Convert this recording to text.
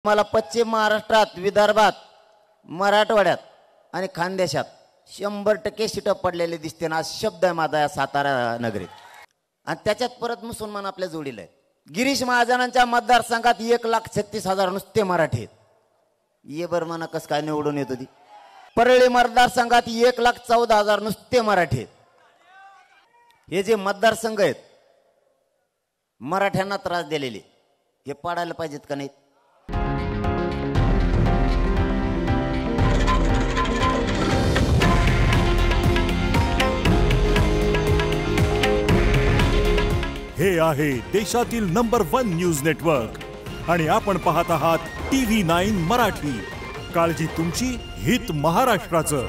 मला पश्चिम महाराष्ट्रात, विदर्भात, मराठवाड्यात आणि खानदेशात 100% सीटं पडलेले दिसते ना, शब्द आहे माझा या सातारा नगरीत. आणि त्याच्यात परत मुसलमान आपल्या जोडीला आहेत. गिरीश महाजनांच्या मतदारसंघात 1,36,000 नुसते मराठी आहेत. ये बर म्हणा कस काय निवडून येत होती. परळी मतदारसंघात 1,14,000 नुसते मराठी आहेत. हे जे मतदारसंघ आहेत मराठ्यांना त्रास दिलेले, हे पाडायला पाहिजेत का नाहीत? हे आहे देशातील नंबर 1 न्यूज नेटवर्क आणि आपण पाहत आहात TV9 मराठी. काळजी तुमची, हित महाराष्ट्राचं.